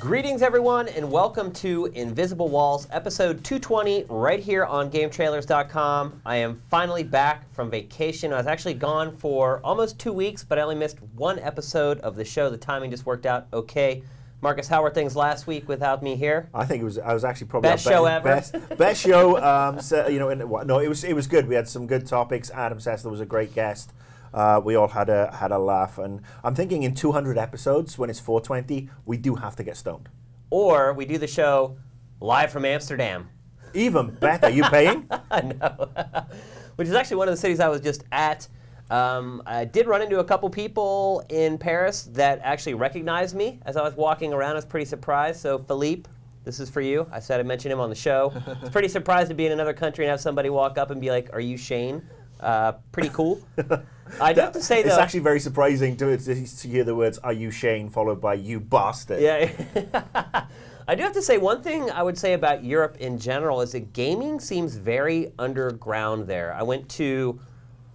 Greetings, everyone, and welcome to Invisible Walls, episode 220, right here on GameTrailers.com. I am finally back from vacation. I was actually gone for almost 2 weeks, but I only missed one episode of the show. The timing just worked out okay. Marcus, how were things last week without me here? I think I was actually probably best show ever. Best show. So, you know, no, it was good. We had some good topics. Adam Sessler was a great guest. We all had a laugh, and I'm thinking in 200 episodes, when it's 420, we do have to get stoned. Or we do the show live from Amsterdam. Even better. You paying? No. Which is actually one of the cities I was just at. I did run into a couple people in Paris that actually recognized me as I was walking around. I was pretty surprised. So Philippe, this is for you. I said I'd mention him on the show. I was pretty surprised to be in another country and have somebody walk up and be like, "Are you Shane?" Pretty cool. I do have to say, though, it's actually very surprising to hear the words "Are you Shane?" followed by "You bastard." Yeah. I do have to say, one thing I would say about Europe in general is that gaming seems very underground there. I went to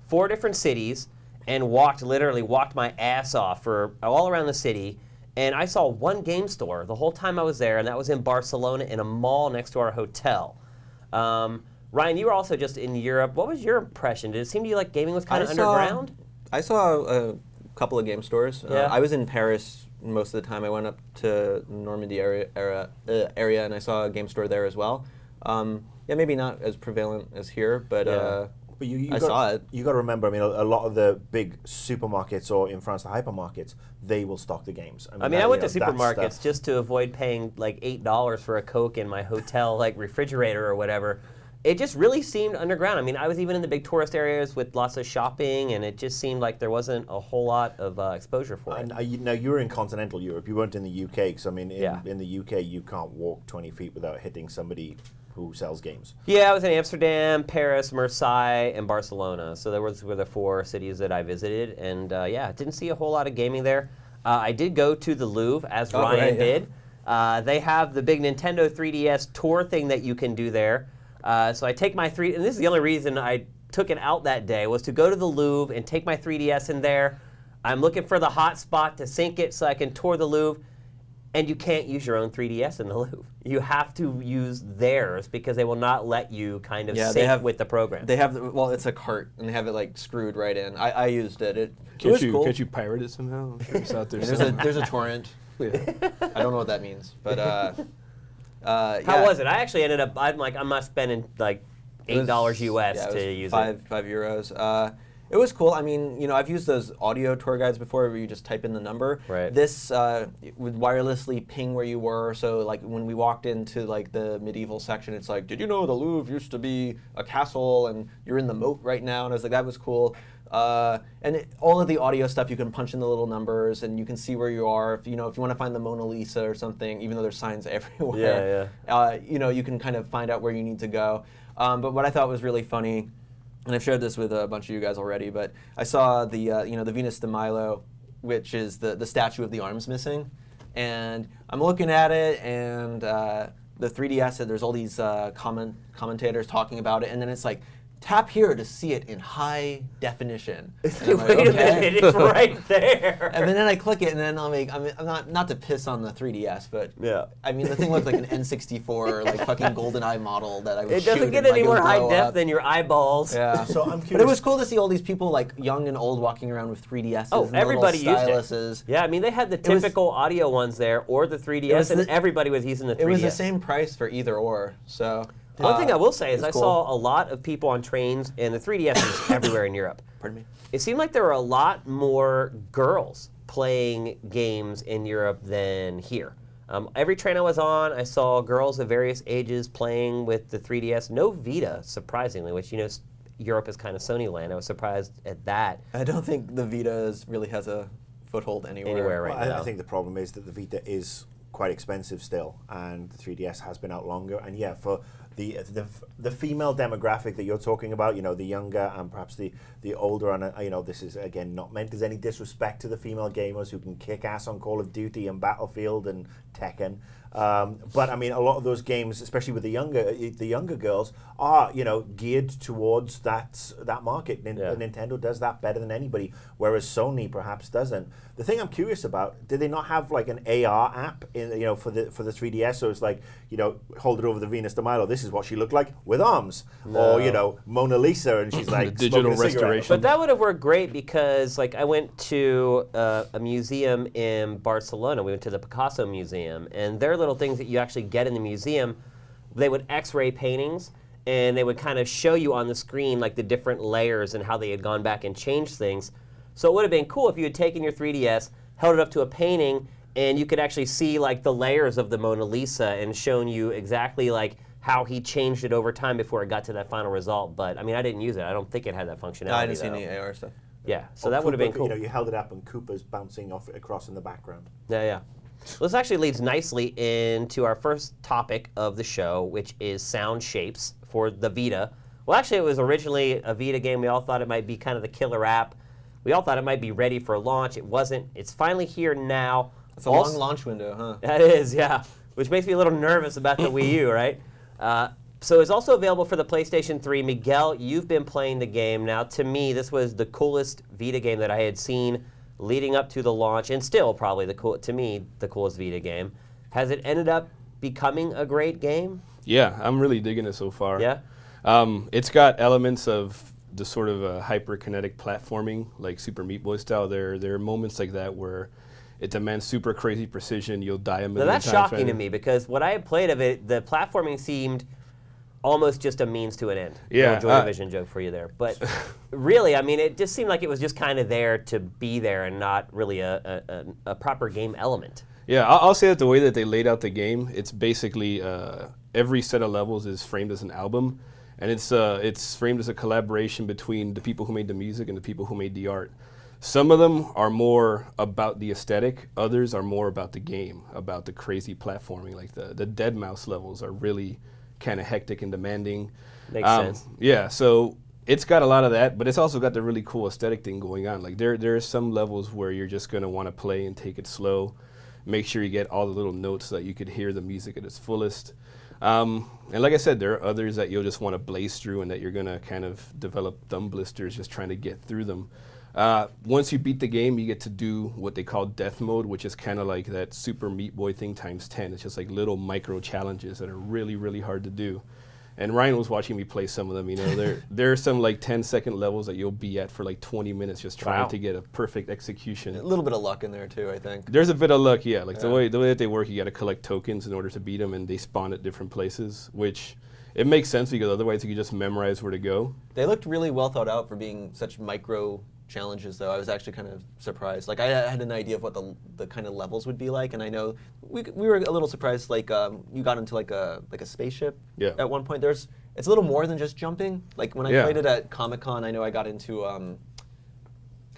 4 different cities and literally walked my ass off for all around the city, and I saw one game store the whole time I was there, and that was in Barcelona in a mall next to our hotel. Ryan, you were also just in Europe. What was your impression? Did it seem to you like gaming was kind of underground? I saw a couple of game stores. Yeah. I was in Paris most of the time. I went up to Normandy area, and I saw a game store there as well. Yeah, maybe not as prevalent as here, but I saw it. You got to remember, I mean, a lot of the big supermarkets, or in France, the hypermarkets, they will stock the games. I mean, I went to supermarkets just to avoid paying like $8 for a Coke in my hotel like refrigerator or whatever. It just really seemed underground. I mean, I was even in the big tourist areas with lots of shopping, and it just seemed like there wasn't a whole lot of exposure for it. And now you were in continental Europe. You weren't in the UK, because I mean, in the UK, you can't walk 20 feet without hitting somebody who sells games. Yeah, I was in Amsterdam, Paris, Marseille, and Barcelona. So those were the 4 cities that I visited, and yeah, didn't see a whole lot of gaming there. I did go to the Louvre, as Ryan did. They have the big Nintendo 3DS tour thing that you can do there. So I take my and this is the only reason I took it out that day, was to go to the Louvre and take my 3DS in there. I'm looking for the hot spot to sync it so I can tour the Louvre. And you can't use your own 3DS in the Louvre. You have to use theirs because they will not let you kind of sync with the program. They have, well, it's a cart, and they have it like screwed right in. I used it. It was cool. Can't you pirate it somehow? I'm sure it's out there. There's a torrent. Yeah. I don't know what that means, but How was it? I actually ended up, I'm not spending like $8 US to use it. 5 euros. It was cool. I mean, you know, I've used those audio tour guides before where you just type in the number. Right. This would wirelessly ping where you were. So, like, when we walked into, like, the medieval section, it's like, did you know the Louvre used to be a castle and you're in the moat right now? And I was like, that was cool. And all of the audio stuff, you can punch in the little numbers and you can see where you are. If you want to find the Mona Lisa or something, even though there's signs everywhere, you know, you can kind of find out where you need to go. But what I thought was really funny, and I've shared this with a bunch of you guys already, but I saw the the Venus de Milo, which is the statue of the arms missing, and I'm looking at it, and the 3DS, there's all these commentators talking about it, and then it's like, tap here to see it in high definition. Wait a minute, it's right there. And then I click it, and then I'm not to piss on the 3DS, but I mean, the thing looked like an N64 like fucking GoldenEye model that I was shooting. It doesn't get any more high def than your eyeballs. Yeah. So I'm curious. But it was cool to see all these people, like young and old, walking around with 3DSs. Oh, and everybody used styluses. it. Yeah, I mean, they had the typical audio ones there, or the 3DS, and everybody was using the 3DS. It was the same price for either or, so. One thing I will say is I saw a lot of people on trains, and the 3DS is everywhere in Europe. Pardon me? It seemed like there were a lot more girls playing games in Europe than here. Every train I was on, I saw girls of various ages playing with the 3DS. No Vita, surprisingly, which, you know, Europe is kind of Sony land. I was surprised at that. I don't think the Vita really has a foothold anywhere right now. I think the problem is that the Vita is quite expensive still, and the 3DS has been out longer. And yeah, for the female demographic that you're talking about, you know, the younger and perhaps the older, and you know, this is again not meant as any disrespect to the female gamers who can kick ass on Call of Duty and Battlefield and Tekken. But I mean, a lot of those games, especially with the younger girls, are, you know, geared towards that market. Nintendo does that better than anybody, whereas Sony perhaps doesn't. The thing I'm curious about, did they not have like an AR app in, you know, for the 3DS? So it's like, you know, hold it over the Venus de Milo. This is what she looked like with arms, or you know, Mona Lisa, and she's like digital restoration. But that would have worked great because, like, I went to a museum in Barcelona. We went to the Picasso Museum, and there are little things that you actually get in the museum. They would X-ray paintings, and they would kind of show you on the screen like the different layers and how they had gone back and changed things. So it would have been cool if you had taken your 3DS, held it up to a painting, and you could actually see like the layers of the Mona Lisa and shown you exactly like how he changed it over time before it got to that final result. But I mean, I didn't use it. I don't think it had that functionality. No, I didn't see any AR stuff. Yeah, so that would have been cool. You know, you held it up and Koopa's bouncing off across in the background. Yeah, yeah. Well, this actually leads nicely into our first topic of the show, which is sound shapes for the Vita. Well, actually, it was originally a Vita game. We all thought it might be kind of the killer app. We all thought it might be ready for launch. It wasn't. It's finally here now. It's a long launch window, huh? That is, yeah. Which makes me a little nervous about the Wii U, right? So it's also available for the PlayStation 3. Miguel, you've been playing the game. Now, to me, this was the coolest Vita game that I had seen leading up to the launch, and still probably the coolest Vita game. Has it ended up becoming a great game? Yeah, I'm really digging it so far. Yeah? It's got elements of the sort of hyper-kinetic platforming, like Super Meat Boy style. There are moments like that where it demands super crazy precision. You'll die a million times. Now that's shocking to me, because what I had played of it, the platforming seemed almost just a means to an end. Yeah. No Joy Division joke for you there. But really, I mean, it just seemed like it was just kind of there to be there and not really a proper game element. Yeah, I'll say that the way that they laid out the game, it's basically every set of levels is framed as an album, and it's framed as a collaboration between the people who made the music and the people who made the art. Some of them are more about the aesthetic, others are more about the game, about the crazy platforming. Like the Deadmau5 levels are really kind of hectic and demanding. Makes sense. Yeah, so it's got a lot of that, but it's also got the really cool aesthetic thing going on. Like there are some levels where you're just going to want to play and take it slow, make sure you get all the little notes so that you could hear the music at its fullest. And like I said, there are others that you'll just want to blaze through and that you're going to kind of develop thumb blisters just trying to get through them. Once you beat the game, you get to do what they call death mode, which is kind of like that Super Meat Boy thing times 10. It's just like little micro challenges that are really, really hard to do. And Ryan was watching me play some of them. You know, there are some like 10-second levels that you'll be at for like 20 minutes just trying to get a perfect execution. A little bit of luck in there too, I think. There's a bit of luck, yeah. Like the way that they work, you got to collect tokens in order to beat them, and they spawn at different places, which it makes sense because otherwise you could just memorize where to go. They looked really well thought out for being such micro challenges, though. I was actually kind of surprised. Like, I had an idea of what the kind of levels would be like, and I know we were a little surprised. Like, you got into like a spaceship at one point. It's a little more than just jumping. Like when I played it at Comic-Con, I know I got into kind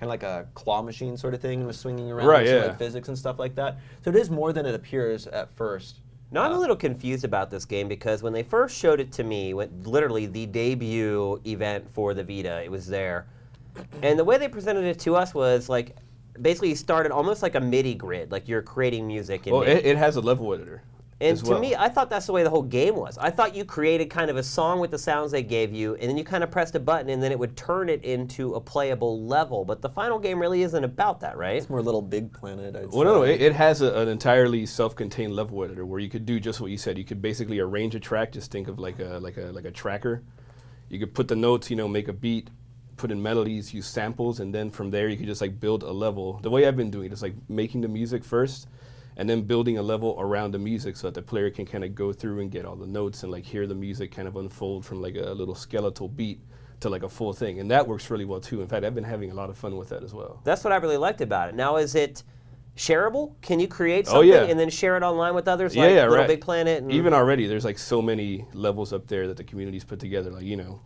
of like a claw machine sort of thing and was swinging around with some, like, physics and stuff like that. So it is more than it appears at first. Now, I'm a little confused about this game because when they first showed it to me, literally the debut event for the Vita, it was there. And the way they presented it to us was like, basically you started almost like a MIDI grid, like you're creating music. Well, it has a level editor. And to me, I thought that's the way the whole game was. I thought you created kind of a song with the sounds they gave you, and then you kind of pressed a button, and then it would turn it into a playable level. But the final game really isn't about that, right? It's more Little Big Planet, I'd say. Well, no, it has an entirely self-contained level editor where you could do just what you said. You could basically arrange a track. Just think of like a tracker. You could put the notes, you know, make a beat, put in melodies, use samples, and then from there you could just like build a level. The way I've been doing it is like making the music first, and then building a level around the music so that the player can kind of go through and get all the notes and like hear the music kind of unfold from like a little skeletal beat to like a full thing. And that works really well too. In fact, I've been having a lot of fun with that as well. That's what I really liked about it. Now, is it shareable? Can you create something and then share it online with others like Little Big Planet? And even already, there's like so many levels up there that the community's put together, like, you know,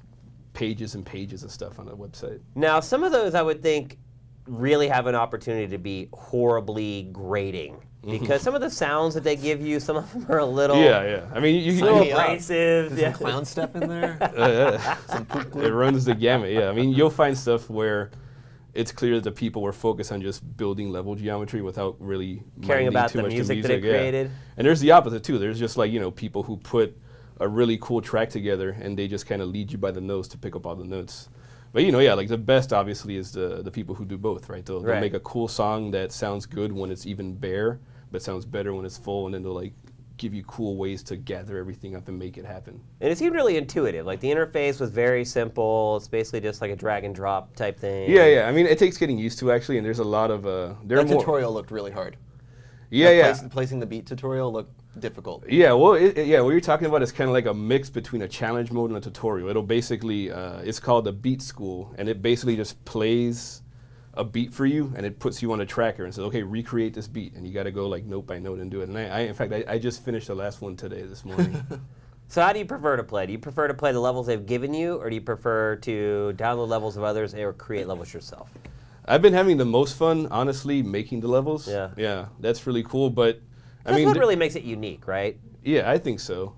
pages and pages of stuff on the website. Now, some of those I would think really have an opportunity to be horribly grating. Because some of the sounds that they give you, some of them are a little, Yeah. I mean, you little can. abrasive. There's some clown stuff in there. It runs the gamut. Yeah, I mean, you'll find stuff where it's clear that the people were focused on just building level geometry without really Caring minding about too the much music that the it music. created. And there's the opposite too. There's just like, you know, people who put a really cool track together and they just kind of lead you by the nose to pick up all the notes. But you know, yeah, like the best obviously is the people who do both, right? They'll Right. make a cool song that sounds good when it's even bare, but sounds better when it's full, and then they'll like give you cool ways to gather everything up and make it happen. And it seemed really intuitive. Like the interface was very simple. It's basically just like a drag and drop type thing. Yeah. I mean, it takes getting used to actually, and there's a lot of That tutorial looked really hard. Yeah. Placing the beat tutorial looked difficult. Yeah, well, what you're talking about is kind of like a mix between a challenge mode and a tutorial. It'll basically, it's called the Beat School, and it basically just plays a beat for you, and it puts you on a tracker and says, okay, recreate this beat, and you got to go like note by note and do it. And in fact, I just finished the last one this morning. So how do you prefer to play? Do you prefer to play the levels they've given you, or do you prefer to download levels of others or create levels yourself? I've been having the most fun, honestly, making the levels. Yeah, that's really cool, but That's what really makes it unique, right? Yeah, I think so.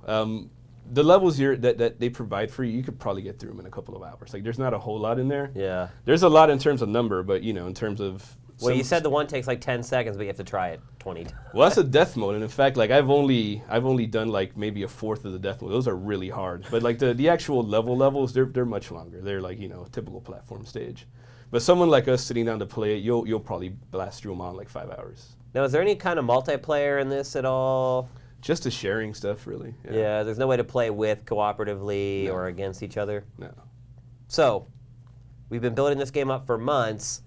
The levels that they provide for you, you could probably get through them in a couple of hours. Like, there's not a whole lot in there. Yeah. There's a lot in terms of number, but, you know, in terms of... Well, you said the one takes like 10 seconds, but you have to try it 20 times. Well, that's a death mode, and in fact, like, I've only done, like, maybe a fourth of the death mode. Those are really hard. But, like, the actual levels, they're much longer. They're, like, you know, a typical platform stage. But someone like us sitting down to play it, you'll probably blast through them all in, like, 5 hours. Now, is there any kind of multiplayer in this at all? Just the sharing stuff, really. Yeah, there's no way to play with cooperatively or against each other? No. So, we've been building this game up for months.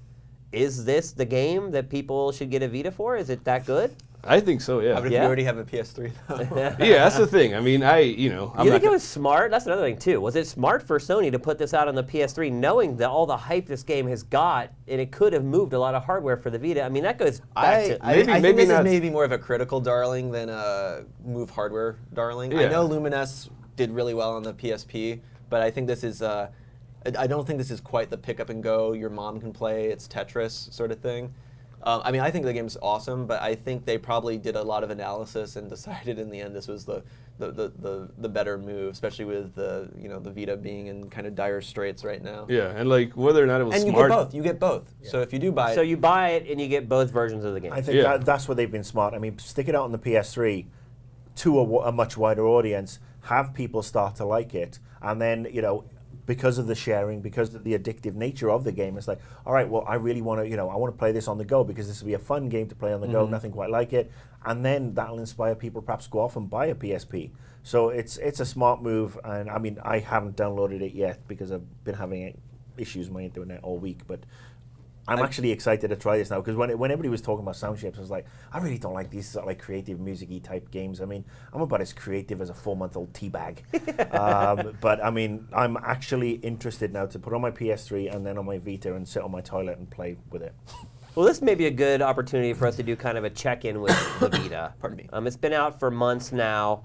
Is this the game that people should get a Vita for? Is it that good? I think so, yeah. How about if you already have a PS3, though? Yeah, that's the thing. I mean, I'm You not think it was smart? That's another thing, too. Was it smart for Sony to put this out on the PS3 knowing that all the hype this game has got, and it could have moved a lot of hardware for the Vita? I mean, that goes back to... I think maybe this not. is maybe more of a critical darling than a move hardware darling. Yeah. I know Lumines did really well on the PSP, but I think this is... I don't think this is quite the pick up and go, your mom can play, it's Tetris sort of thing. I mean, I think the game's awesome, but I think they probably did a lot of analysis and decided in the end this was the better move, especially with the Vita being in kind of dire straits right now. Yeah, and like whether or not it was And smart. you get both. Yeah. So if you do buy it, So you buy it and you get both versions of the game. I think that's where they've been smart. I mean, stick it out on the PS3 to a much wider audience, have people start to like it, and then, you know, because of the sharing, because of the addictive nature of the game, it's like, all right, well, I really want to, you know, I want to play this on the go because this will be a fun game to play on the go, nothing quite like it. And then that'll inspire people perhaps go off and buy a PSP. So it's a smart move, and I mean, I haven't downloaded it yet because I've been having issues with my internet all week, but I'm actually excited to try this now because when everybody was talking about sound shapes, I was like, I really don't like these sort of like creative music-y type games. I mean, I'm about as creative as a 4-month-old teabag. But I mean, I'm actually interested now to put on my PS3 and then on my Vita and sit on my toilet and play with it. Well, this may be a good opportunity for us to do kind of a check-in with the Vita. Pardon me. It's been out for months now.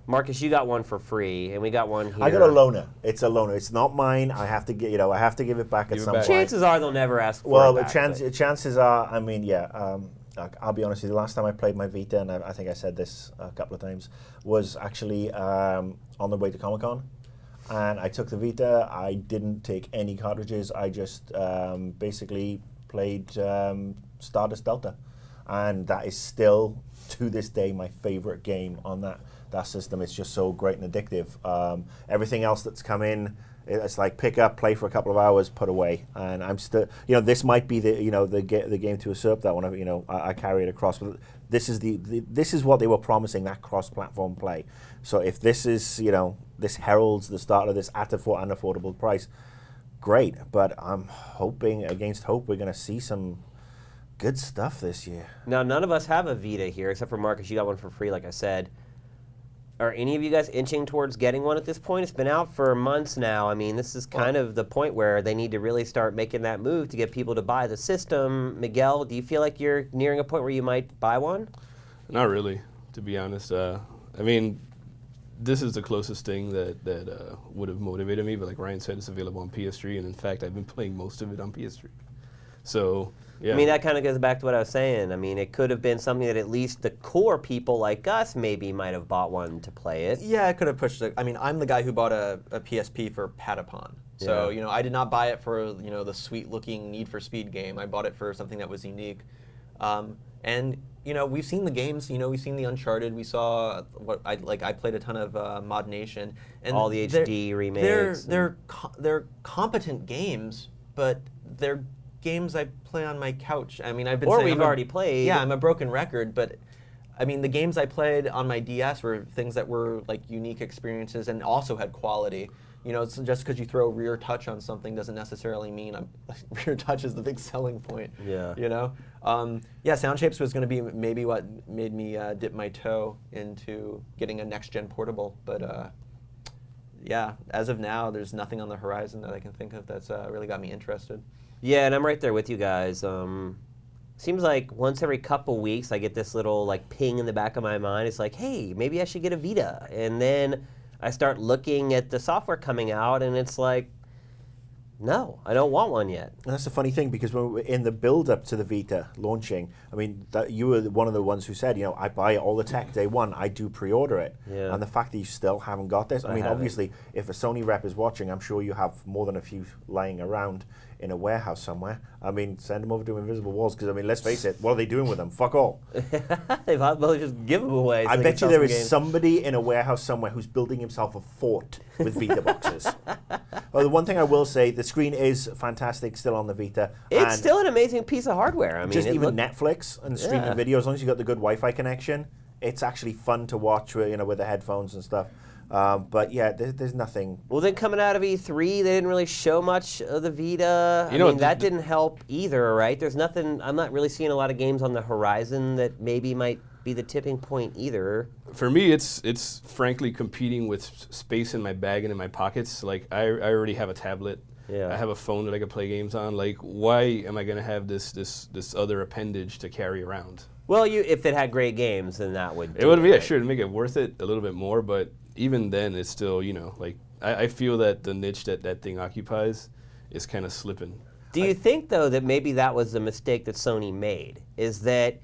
Marcus, you got one for free, and we got one here. I got a loaner. It's a loaner. It's not mine. I have to get, I have to give it back at some point. Chances are they'll never ask for well, it back. chances are, I mean, yeah. I'll be honest with you. The last time I played my Vita, and I think I said this a couple of times, was actually on the way to Comic-Con. And I took the Vita. I didn't take any cartridges. I just basically played Stardust Delta. And that is still, to this day, my favorite game on that system. It's just so great and addictive. Everything else that's come in, it's like pick up, play for a couple of hours, put away. And I'm still, this might be the game to usurp that one. I carry it across. But this is what they were promising, that cross-platform play. So if this is, this heralds the start of this at an affordable price, great. But I'm hoping against hope we're going to see some good stuff this year. Now, none of us have a Vita here, except for Marcus. You got one for free, like I said. Are any of you guys inching towards getting one at this point? It's been out for months now. I mean, this is kind of the point where they need to really start making that move to get people to buy the system. Miguel, do you feel like you're nearing a point where you might buy one? Not really, to be honest. I mean, this is the closest thing that would have motivated me, but like Ryan said, it's available on PS3, and in fact, I've been playing most of it on PS3. So, yeah. I mean, that kind of goes back to what I was saying. I mean, it could have been something that at least the core people like us maybe might have bought one to play it. Yeah, I could have pushed it. I mean, I'm the guy who bought a PSP for Patapon. So, Yeah. I did not buy it for, the sweet-looking Need for Speed game. I bought it for something that was unique. And, we've seen the games. We've seen the Uncharted. We saw I played a ton of Mod Nation. And All the HD remakes. They're competent games, but they're games I play on my couch. I mean, I've been Or saying we've already played. Yeah, I'm a broken record, but I mean, the games I played on my DS were things that were like unique experiences and also had quality. It's just because you throw rear touch on something doesn't necessarily mean rear touch is the big selling point. Yeah. Sound Shapes was going to be maybe what made me dip my toe into getting a next-gen portable, but yeah, as of now, there's nothing on the horizon that I can think of that's really got me interested. Yeah, and I'm right there with you guys. Seems like once every couple weeks I get this little like ping in the back of my mind. It's like, hey, maybe I should get a Vita. And then I start looking at the software coming out and it's like, no, I don't want one yet. And that's the funny thing, because when we were in the build-up to the Vita launching, I mean, you were one of the ones who said, I buy all the tech day one, I do pre-order it. Yeah. And the fact that you still haven't got this, I mean, haven't. obviously, if a Sony rep is watching, I'm sure you have more than a few lying around in a warehouse somewhere. I mean, send them over to Invisible Walls, because, I mean, let's face it, what are they doing with them? Fuck all. They might as well just give them away. So I they bet can you sell there some is games. somebody in a warehouse somewhere who's building himself a fort with Vita boxes. Well, the one thing I will say, the screen is fantastic still on the Vita. It's and still an amazing piece of hardware. I mean, just it even looked- Netflix and streaming Yeah. video, as long as you've got the good Wi-Fi connection, it's actually fun to watch with, with the headphones and stuff. But yeah, there's nothing. Well, then coming out of E3, they didn't really show much of the Vita. I know, mean, that didn't help either, right? There's nothing, I'm not really seeing a lot of games on the horizon that maybe might be the tipping point either. For me, it's frankly competing with space in my bag and in my pockets. Like, I already have a tablet. Yeah. I have a phone that I can play games on. Like, why am I going to have this other appendage to carry around? Well, if it had great games, then that would It would be, sure, to make it worth it a little bit more, but even then, it's still, like, I feel that the niche that thing occupies is kind of slipping. Do you think, though, that maybe that was the mistake that Sony made, is that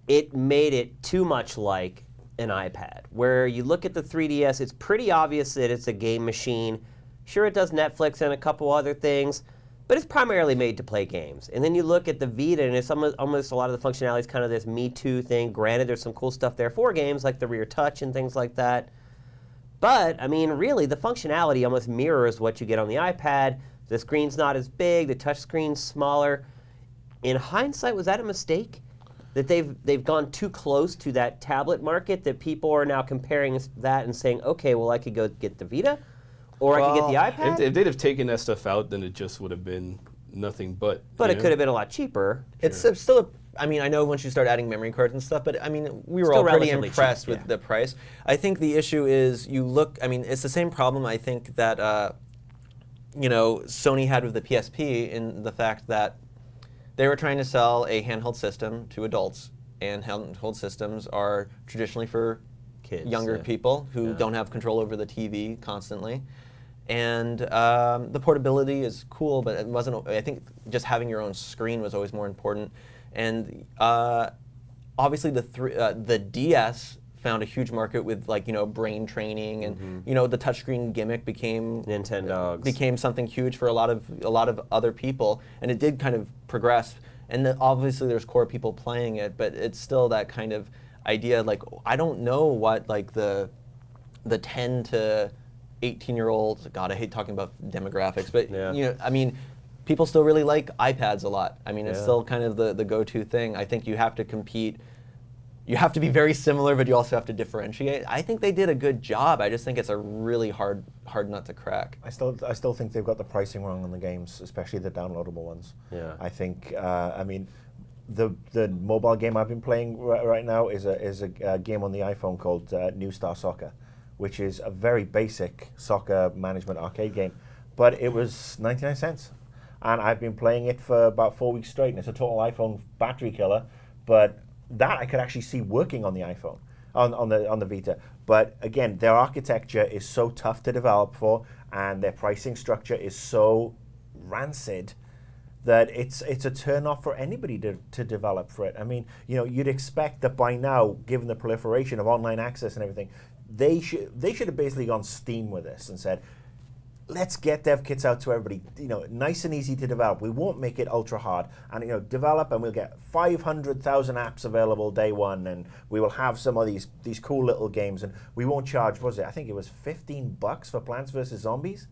it made it too much like an iPad, where you look at the 3DS, it's pretty obvious that it's a game machine. Sure, it does Netflix and a couple other things, but it's primarily made to play games. And then you look at the Vita, and it's almost a lot of the functionality is kind of this Me Too thing. Granted, there's some cool stuff there for games, like the rear touch and things like that. But, I mean, really, the functionality almost mirrors what you get on the iPad. The screen's not as big, the touch screen's smaller. In hindsight, was that a mistake? That they've gone too close to that tablet market, that people are now comparing that and saying, okay, well, I could go get the Vita, or I could get the iPad? If they'd have taken that stuff out, then it just would have been nothing but. But it could have been a lot cheaper. It's still I mean, I know once you start adding memory cards and stuff, but I mean, we were Still all pretty relatively impressed cheap, with yeah. the price. I think the issue is you look, I mean, it's the same problem I think that, Sony had with the PSP, in the fact that they were trying to sell a handheld system to adults, and handheld systems are traditionally for Kids, younger yeah. people who don't have control over the TV constantly. And the portability is cool, but it wasn't. I think just having your own screen was always more important. And obviously, the DS found a huge market with brain training, and the touchscreen gimmick became something huge for a lot of other people, and it did kind of progress. And obviously, there's core people playing it, but it's still that kind of idea. Like, I don't know what the 10 to 18-year-olds. God, I hate talking about demographics, but Yeah. I mean, people still really like iPads a lot. I mean, it's Yeah. still kind of the go-to thing. I think you have to compete. You have to be very similar, but you also have to differentiate. I think they did a good job. I just think it's a really hard nut to crack. I still think they've got the pricing wrong on the games, especially the downloadable ones. Yeah. I think, I mean, the mobile game I've been playing right now is a game on the iPhone called New Star Soccer, which is a very basic soccer management arcade game, but it was 99 cents. And I've been playing it for about 4 weeks straight, and it's a total iPhone battery killer, but that I could actually see working on the iPhone, on the Vita. But again, their architecture is so tough to develop for, and their pricing structure is so rancid that it's a turn off for anybody to develop for it. I mean, you know, you'd expect that by now, given the proliferation of online access and everything, they should have basically gone Steam with this and said, let's get dev kits out to everybody, you know, nice and easy to develop. We won't make it ultra hard, and you know, develop, and we'll get 500,000 apps available day one, and we will have some of these cool little games, and we won't charge. What was it? I think it was $15 for Plants vs Zombies.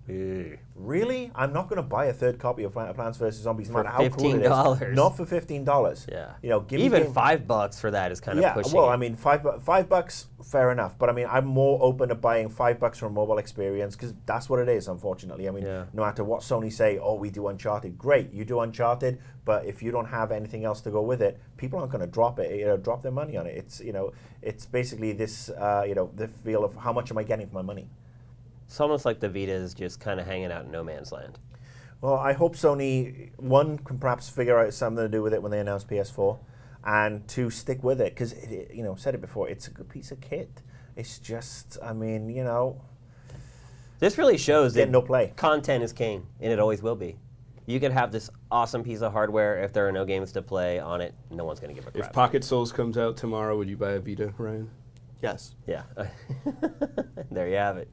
Really? I'm not going to buy a third copy of Plants vs Zombies, no matter how cool it is. Not for $15. Yeah. You know, give even me $5 for that is kind of pushing. Well, it. I mean, $5, fair enough. But I mean, I'm more open to buying $5 for a mobile experience because that's what it is. Unfortunately, I mean, no matter what Sony say, oh, we do Uncharted, great, you do Uncharted, but if you don't have anything else to go with it, people aren't going to drop it, you know, drop their money on it. It's, you know, it's basically this, you know, the feel of how much am I getting for my money. It's almost like the Vita is just kind of hanging out in no man's land. Well, I hope Sony, one, can perhaps figure out something to do with it when they announce PS4, and two, stick with it, because, you know, said it before, it's a good piece of kit. It's just, I mean, you know, this really shows that no play. Content is king, and it always will be. You can have this awesome piece of hardware. If there are no games to play on it, no one's going to give a crap. If Pocket Souls comes out tomorrow, would you buy a Vita, Ryan? Yes. Yeah. There you have it.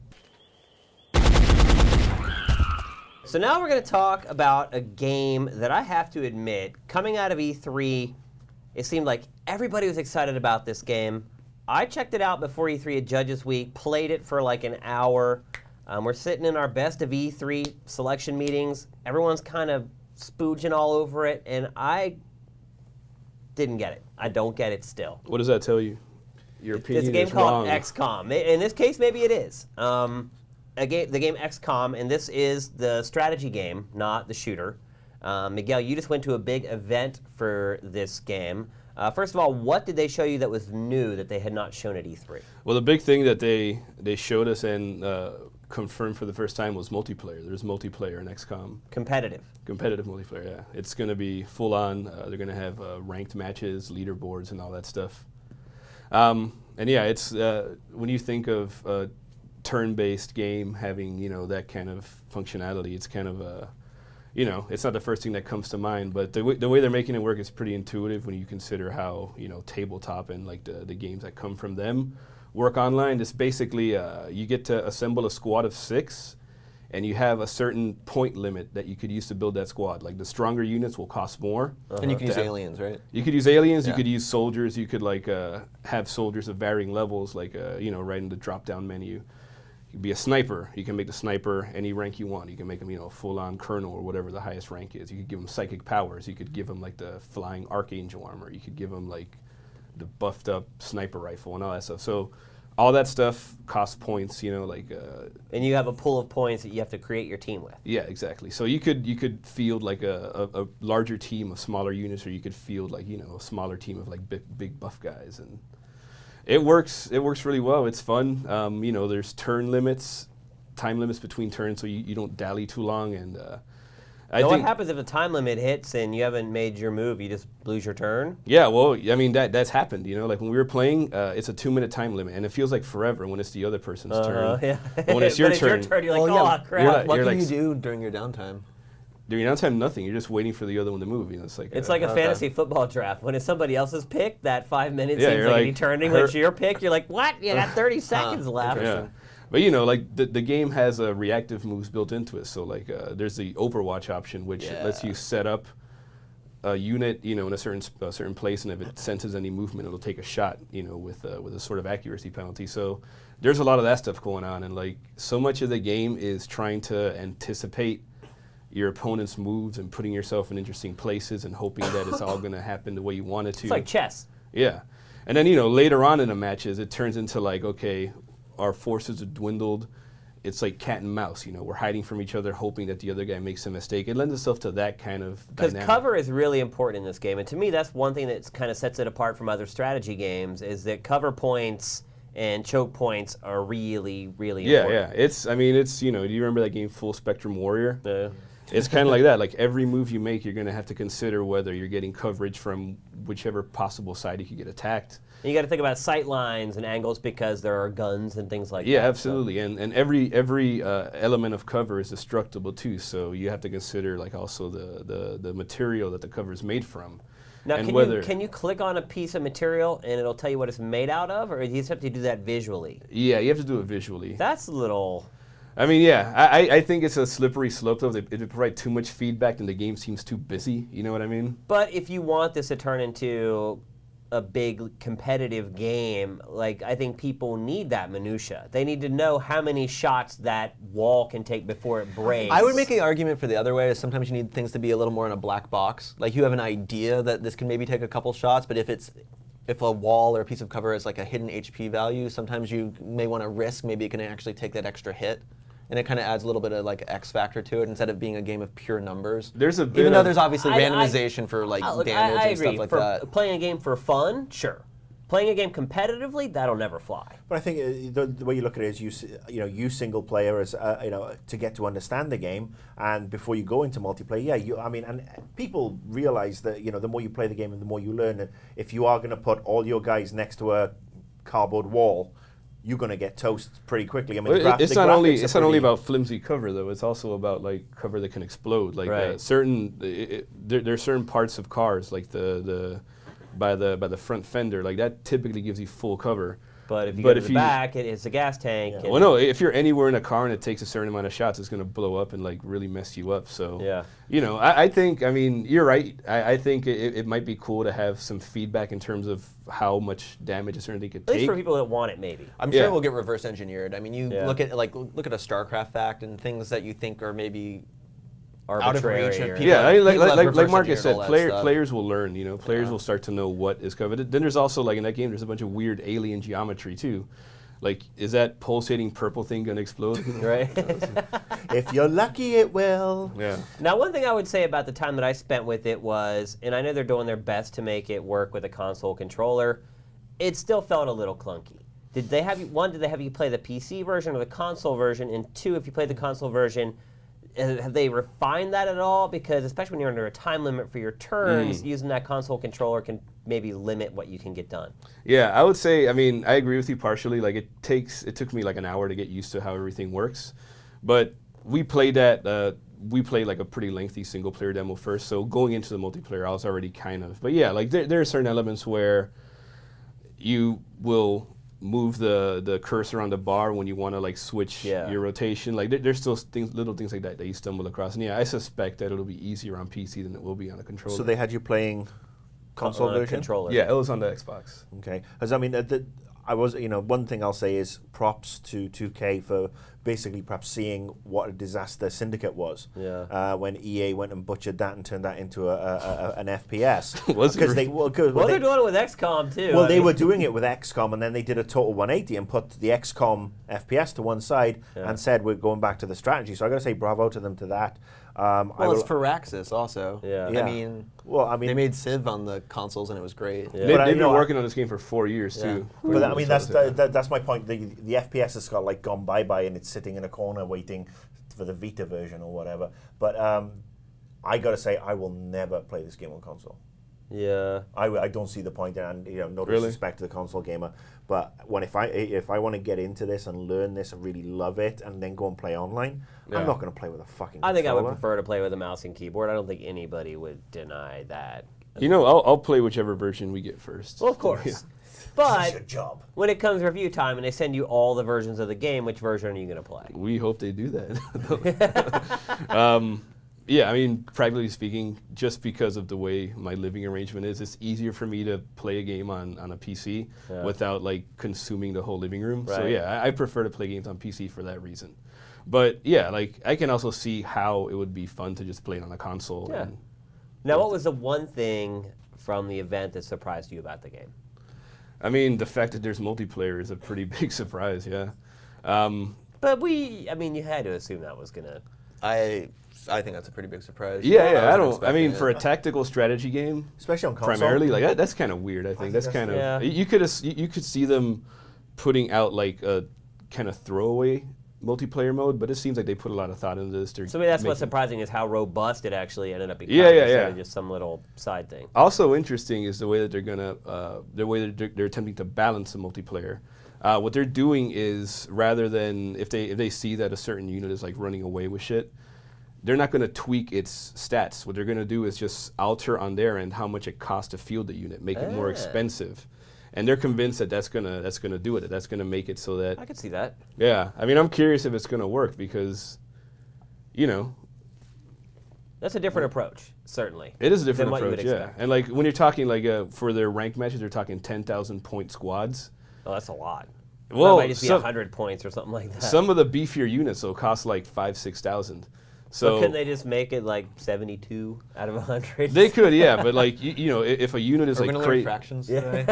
So now we're going to talk about a game that I have to admit, coming out of E3, it seemed like everybody was excited about this game. I checked it out before E3 at Judges Week, played it for like an hour. We're sitting in our best of E3 selection meetings. Everyone's kind of spooging all over it, and I didn't get it. I don't get it still. What does that tell you? Your opinion It's a game is called wrong. XCOM. In this case, maybe it is. The game XCOM, and this is the strategy game, not the shooter. Miguel, you just went to a big event for this game. First of all, what did they show you that was new that they had not shown at E3? Well, the big thing that they showed us and confirmed for the first time was multiplayer. There's multiplayer in XCOM. Competitive. Competitive multiplayer, yeah. It's going to be full on. They're going to have ranked matches, leaderboards, and all that stuff. And yeah, it's when you think of a turn-based game having, you know, that kind of functionality, it's kind of a, you know, it's not the first thing that comes to mind, but the way they're making it work is pretty intuitive when you consider how, you know, tabletop and like the games that come from them work online. It's basically you get to assemble a squad of 6, and you have a certain point limit that you could use to build that squad. Like the stronger units will cost more. And you can use aliens, right? You could use aliens. Yeah. You could use soldiers. You could like have soldiers of varying levels, like you know, right in the drop-down menu. You could be a sniper. You can make the sniper any rank you want. You can make them, you know, full-on colonel or whatever the highest rank is. You could give them psychic powers. You could give them like the flying archangel armor. You could give them like the buffed-up sniper rifle and all that stuff. So all that stuff costs points, you know, like. And you have a pool of points that you have to create your team with. Yeah, exactly. So you could field like a larger team of smaller units, or you could field like, you know, a smaller team of like big buff guys, and it works really well. It's fun. You know, there's turn limits, time limits between turns, so you don't dally too long. And I Now, what think, happens if a time limit hits and you haven't made your move? You just lose your turn? yeah, well, I mean that's happened. You know, like when we were playing, it's a 2-minute time limit, and it feels like forever when it's the other person's turn. Yeah. But when it's your But turn, you're like, Well, yeah. oh, crap. You're like- What can like you do during your downtime? during downtime, nothing. You're just waiting for the other one to move. You know, It's like a fantasy football draft. When it's somebody else's pick, that 5 minutes Yeah, seems you're like an like, eternity. When it's your pick, you're like, what? You got 30 seconds left. Yeah. But you know, like the game has reactive moves built into it. So like there's the Overwatch option, which lets you set up a unit, you know, in a certain place, and if it senses any movement, it'll take a shot, you know, with a sort of accuracy penalty. So there's a lot of that stuff going on, and like so much of the game is trying to anticipate your opponent's moves and putting yourself in interesting places and hoping that it's all going to happen the way you want it to. It's like chess. Yeah. And then, you know, later on in the matches, it turns into like, okay, our forces have dwindled. It's like cat and mouse, you know, we're hiding from each other, hoping that the other guy makes a mistake. It lends itself to that kind of Because dynamic. cover is really important in this game. And to me, that's one thing that kind of sets it apart from other strategy games, is that cover points and choke points are really, really important. Yeah. I mean, it's, you know, do you remember that game Full Spectrum Warrior? It's kind of like that. Like every move you make, you're going to have to consider whether you're getting coverage from whichever possible side you could get attacked. And you got to think about sight lines and angles because there are guns and things like that. Yeah, absolutely. So. And every element of cover is destructible too. So you have to consider like also the material that the cover is made from. Now, can you click on a piece of material and it'll tell you what it's made out of, or do you just have to do that visually? Yeah, you have to do it visually. That's a little... I mean, yeah, I think it's a slippery slope, though. If they provide too much feedback, then the game seems too busy. You know what I mean? But if you want this to turn into a big competitive game, like, I think people need that minutia. They need to know how many shots that wall can take before it breaks. I would make the argument for the other way is sometimes you need things to be a little more in a black box. Like you have an idea that this can maybe take a couple shots, but if a wall or a piece of cover has like a hidden HP value, sometimes you may want to risk maybe it can actually take that extra hit. And it kind of adds a little bit of like X factor to it instead of being a game of pure numbers. There's a bit even though there's obviously randomization for like damage I and agree. stuff like for that. Playing a game for fun, sure. Playing a game competitively, that'll never fly. But I think the way you look at it is you single player as to get to understand the game, and before you go into multiplayer, yeah, and people realize that the more you play the game and the more you learn. If you are going to put all your guys next to a cardboard wall, you're going to get toast pretty quickly. I mean, it's not only about flimsy cover though. It's also about like cover that can explode. Like right. There are certain parts of cars like by the front fender, like that typically gives you full cover. But if you go to the back, it's a gas tank. Yeah. Well, no, if you're anywhere in a car and it takes a certain amount of shots, it's going to blow up and like really mess you up. So, yeah. I think, I mean, you're right. I think it might be cool to have some feedback in terms of how much damage a certain thing could take. At least for people that want it, maybe. I'm sure it will get reverse engineered. I mean, you look at a Starcraft fact and things that you think are maybe arbitrary. Out of reach of people. Yeah, like Marcus said, players will learn. Players will start to know what is covered. Then there's also like in that game, there's a bunch of weird alien geometry too. Like, is that pulsating purple thing gonna explode? Right. If you're lucky, it will. Yeah. Now, one thing I would say about the time that I spent with it was, and I know they're doing their best to make it work with a console controller, it still felt a little clunky. Did they have you play the PC version or the console version? And two, if you played the console version, have they refined that at all? Because especially when you're under a time limit for your turns, using that console controller can maybe limit what you can get done. Yeah, I would say, I mean, I agree with you partially. Like it took me like an hour to get used to how everything works. But we played like a pretty lengthy single player demo first. So going into the multiplayer, I was already but yeah, like there are certain elements where you will move the cursor on the bar when you want to like switch your rotation. Like there's still little things like that you stumble across. And yeah, I suspect that it'll be easier on PC than it will be on a controller. So they had you playing console version? Controller. Yeah, it was on the Xbox. Okay. As I mean, one thing I'll say is props to 2K for basically perhaps seeing what a disaster Syndicate was. Yeah. When EA went and butchered that and turned that into an FPS. Because they're doing it with XCOM too. Well, they were doing it with XCOM, and then they did a total 180 and put the XCOM FPS to one side and said we're going back to the strategy. So I got to say bravo to them to that. Well, it's Firaxis also. Yeah. I mean, they made Civ on the consoles and it was great. Yeah. They've been working on this game for 4 years too. But I mean, that's my point. The FPS has got like gone bye-bye and it's sitting in a corner waiting for the Vita version or whatever. But I got to say, I will never play this game on console. Yeah. I don't see the point, and no disrespect to the console gamer, but if I want to get into this and learn this and really love it and then go and play online, I'm not going to play with a fucking controller. I think I would prefer to play with a mouse and keyboard. I don't think anybody would deny that. I'll play whichever version we get first. Well, of course. But your job. When it comes to review time and they send you all the versions of the game, which version are you going to play? We hope they do that. Yeah, I mean, practically speaking, just because of the way my living arrangement is, it's easier for me to play a game on a PC without like consuming the whole living room. Right. So yeah, I prefer to play games on PC for that reason. But yeah, like I can also see how it would be fun to just play it on a console. Yeah. Now, what was the one thing from the event that surprised you about the game? I mean, the fact that there's multiplayer is a pretty big surprise, yeah. But you had to assume that was going to... I think that's a pretty big surprise. Yeah, I mean, for a tactical strategy game, especially on console, primarily, like that's kind of weird. I think that's kind of you could see them putting out like a kind of throwaway multiplayer mode, but it seems like they put a lot of thought into this. So maybe that's what's surprising is how robust it actually ended up becoming. Yeah. Instead of just some little side thing. Also interesting is the way that they're gonna, they're attempting to balance the multiplayer. What they're doing is, rather than if they see that a certain unit is like running away with shit, they're not going to tweak its stats. What they're going to do is just alter on their end how much it costs to field the unit, make it more expensive. And they're convinced that that's gonna do it. That's gonna make it so that I could see that. Yeah, I mean, I'm curious if it's gonna work because, you know, that's a different approach, certainly. it is a different what you approach. would Yeah, expect. and like when you're talking like for their ranked matches, they're talking 10,000 point squads. Oh, that's a lot. Well, that might just be 100 points or something like that. Some of the beefier units will cost like 5,000-6,000. So couldn't they just make it like 72 out of 100? they could, yeah, but like you know, if a unit is We're like gonna learn fractions today.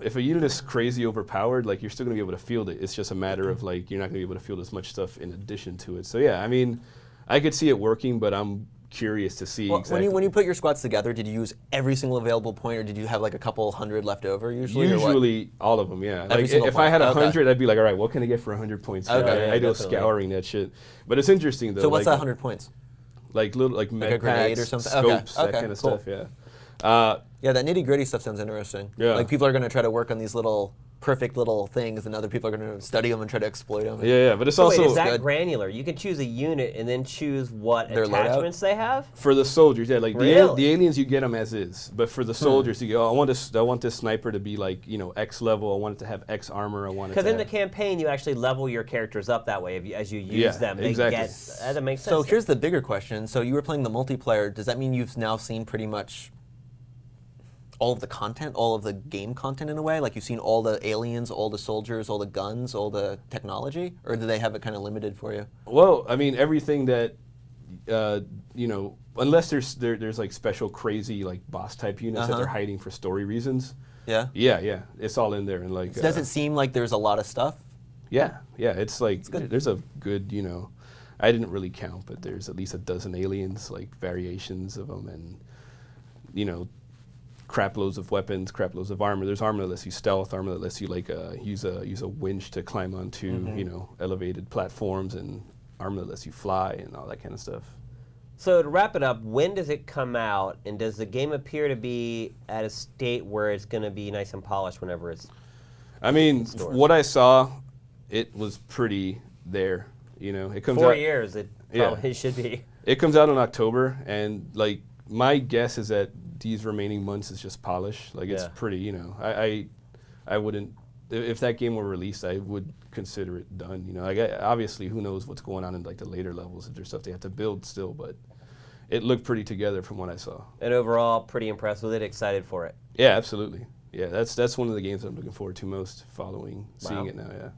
if a unit is crazy overpowered, like you're still gonna be able to field it. It's just a matter of like you're not gonna be able to field as much stuff in addition to it. So yeah, I mean, I could see it working, but I'm curious to see exactly. When you put your squads together, did you use every single available point, or did you have like a couple hundred left over usually? Usually all of them, yeah. Every Like single if I had point. 100, I'd be like, all right, what can I get for 100 points? Okay. I Yeah, do definitely. scouring that shit. But it's interesting though. So what's like, that 100 points? Like little like med a grenade packs, or something? scopes, Okay, that kind of cool. stuff. Yeah. Yeah, that nitty gritty stuff sounds interesting. Yeah. Like people are going to try to work on these little perfect little things, and other people are going to study them and try to exploit them. Yeah, but it's So also wait, is that good. granular? You can choose a unit and then choose what Their loadout? attachments they have? for the soldiers. Yeah, like Really? the aliens, you get them as is. But for the soldiers, you go, oh, I want this sniper to be like, you know, X level. I want it to have X armor. I want it to Because in the have- campaign, you actually level your characters up that way as you use Yeah, them. They exactly. that makes sense. So here's the bigger question. So you were playing the multiplayer. Does that mean you've now seen pretty much all of the content, all of the game content in a way? Like you've seen all the aliens, all the soldiers, all the guns, all the technology? Or do they have it kind of limited for you? Well, I mean, everything that, you know, unless there's like special crazy like boss type units that they're hiding for story reasons. Yeah? Yeah, it's all in there and like. Does it seem like there's a lot of stuff? Yeah, it's like there's a good, you know, I didn't really count, but there's at least a dozen aliens, like variations of them, and you know, crap loads of weapons, crap loads of armor. There's armor that lets you stealth, armor that lets you like use a winch to climb onto you know, elevated platforms, and armor that lets you fly and all that kind of stuff. So to wrap it up, when does it come out, and does the game appear to be at a state where it's going to be nice and polished whenever it's? I mean, stores. what I saw, it was pretty there. You know, it comes 4 out. years, it Yeah. probably should be. It comes out in October, and like my guess is that these remaining months is just polish. Like it's Yeah. pretty, you know. I wouldn't, if that game were released, I would consider it done. You know, like obviously, who knows what's going on in like the later levels if there's stuff they have to build still, but it looked pretty together from what I saw. And overall, pretty impressed with it, excited for it. Yeah, absolutely. Yeah, that's one of the games I'm looking forward to most. Following, seeing it now. Yeah.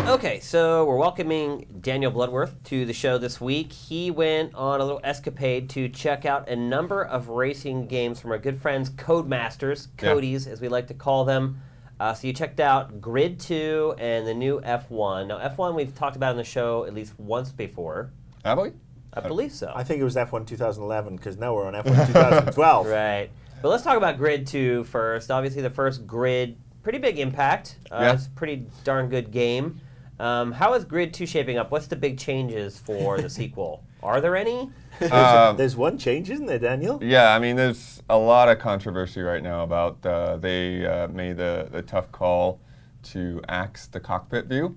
Okay, so we're welcoming Daniel Bloodworth to the show this week. He went on a little escapade to check out a number of racing games from our good friends Codemasters, Codies as we like to call them. So you checked out Grid 2 and the new F1. Now F1 we've talked about on the show at least once before. Have we? I believe so. I think it was F1 2011 because now we're on F1 2012. Right. But let's talk about Grid 2 first. Obviously the first Grid, pretty big impact. It's a pretty darn good game. How is Grid 2 shaping up? What's the big changes for the sequel? Are there any? There's one change, isn't there, Daniel? Yeah, I mean, there's a lot of controversy right now about they made the tough call to axe the cockpit view.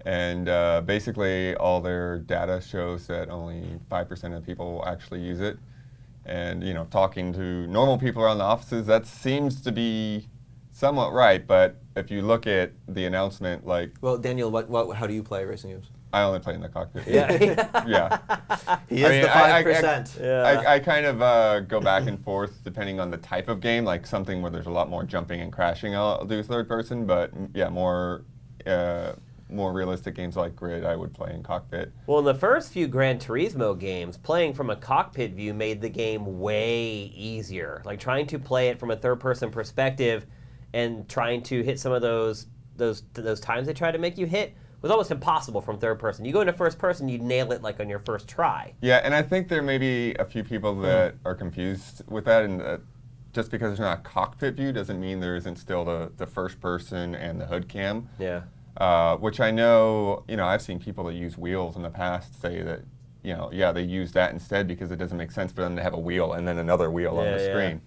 And basically, all their data shows that only 5% of people actually use it. And, you know, talking to normal people around the offices, that seems to be somewhat right. But if you look at the announcement, like... Well, Daniel, how do you play racing games? I only play in the cockpit. Yeah. Yeah. He I is mean, the 5%. Yeah. I kind of go back and forth depending on the type of game, like something where there's a lot more jumping and crashing, I'll do third person, but yeah, more realistic games like Grid, I would play in cockpit. Well, in the first few Gran Turismo games, playing from a cockpit view made the game way easier. Like trying to play it from a third-person perspective and trying to hit some of those times they try to make you hit was almost impossible from third person. You go into first person, you nail it like on your first try. Yeah, and I think there may be a few people that are confused with that, and just because there's not a cockpit view doesn't mean there isn't still the first person and the hood cam. Yeah. Which I know, I've seen people that use wheels in the past say that, they use that instead because it doesn't make sense for them to have a wheel and then another wheel on the screen.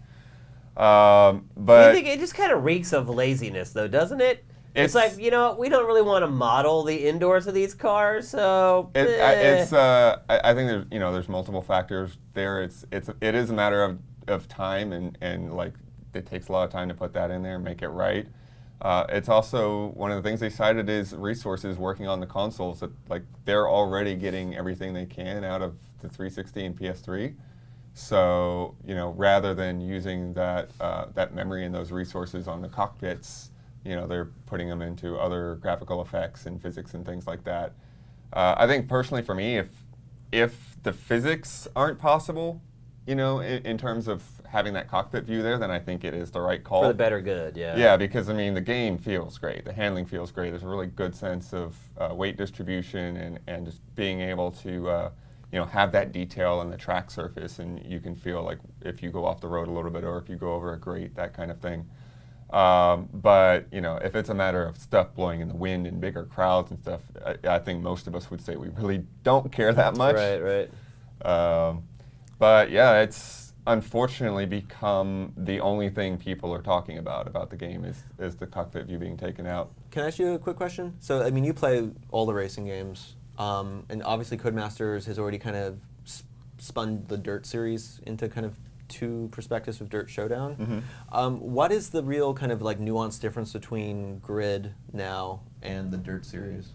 But I think it just kind of reeks of laziness, though, doesn't it? It's like, we don't really want to model the indoors of these cars, so. I think there's multiple factors there. It is a matter of time and like it takes a lot of time to put that in there and make it right. It's also one of the things they cited is resources working on the consoles that like they're already getting everything they can out of the 360 and PS3. So rather than using that memory and those resources on the cockpits, they're putting them into other graphical effects and physics and things like that. I think personally for me, if the physics aren't possible, in terms of having that cockpit view there, then I think it is the right call. For the better good, yeah. Yeah, because the game feels great. The handling feels great. There's a really good sense of weight distribution and just being able to have that detail in the track surface, and you can feel like if you go off the road a little bit or if you go over a grate, that kind of thing. But if it's a matter of stuff blowing in the wind and bigger crowds and stuff, I think most of us would say we really don't care that much. Right. But yeah, it's unfortunately become the only thing people are talking about the game is the cockpit view being taken out. Can I ask you a quick question? So you play all the racing games, and obviously Codemasters has already kind of spun the Dirt series into kind of two perspectives of Dirt Showdown. Mm-hmm. What is the real kind of like nuanced difference between Grid now and the Dirt series?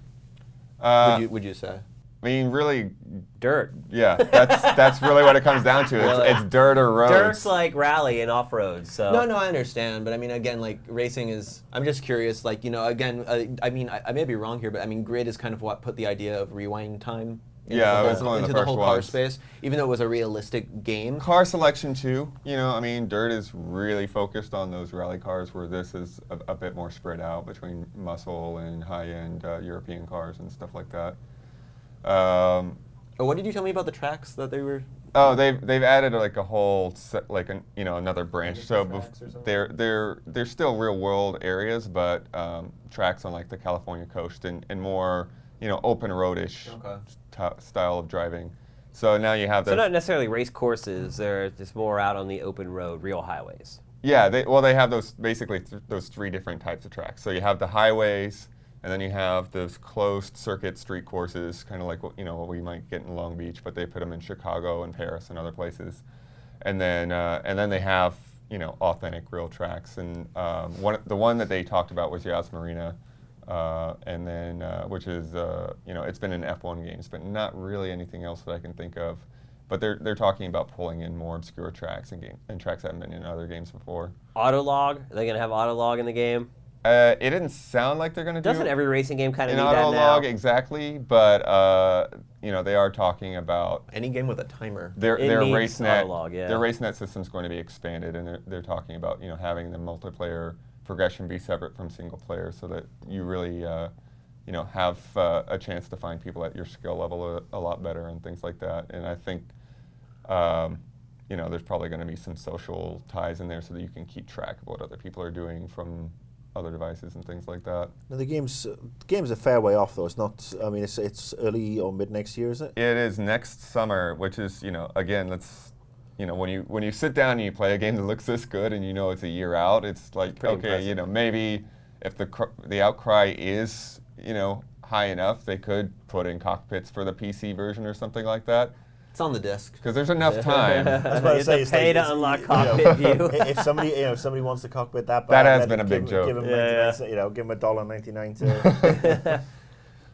Would you say? Really, Dirt. Yeah, that's really what it comes down to. It's dirt or roads. Dirt's like rally and off-road, so. No, I understand, but again, like racing is. I'm just curious, like again, I may be wrong here, but Grid is kind of what put the idea of rewind time. Into the whole car space, even though it was a realistic game. Car selection too. Dirt is really focused on those rally cars, where this is a bit more spread out between muscle and high-end European cars and stuff like that. What did you tell me about the tracks that they were? Oh, they've added like a whole another branch. So they're still real world areas, but tracks on like the California coast and more open roadish style of driving. So now you have so not necessarily race courses. They're just more out on the open road, real highways. Yeah, they have those basically those three different types of tracks. So you have the highways. And then you have those closed circuit street courses, kind of like what we might get in Long Beach, but they put them in Chicago and Paris and other places. And then they have authentic real tracks. And the one that they talked about was Yas Marina, and then which is it's been in F1 games, but not really anything else that I can think of. But they're talking about pulling in more obscure tracks and tracks that haven't been in other games before. Autolog? Are they gonna have Autolog in the game? It didn't sound like they're going to do Doesn't every racing game kind of need that now? Autolog, exactly, but they are talking about any game with a timer. Their RaceNet, Autolog, yeah. Their RaceNet system is going to be expanded, and they're talking about having the multiplayer progression be separate from single player, so that you really have a chance to find people at your skill level a lot better and things like that. And I think there's probably going to be some social ties in there so that you can keep track of what other people are doing from other devices and things like that. Now the game's a fair way off though. It's not. It's early or mid next year, is it? It is next summer, which is again, let's when you sit down and you play a game that looks this good and it's a year out, it's like pretty okay, impressive. Maybe if the outcry is high enough, they could put in cockpits for the PC version or something like that. It's on the disc. Because there's enough time. I was about to say, it's pay like, to unlock cockpit view. If somebody wants the cockpit that bad, That has then been a big joke. Give them give them $1.99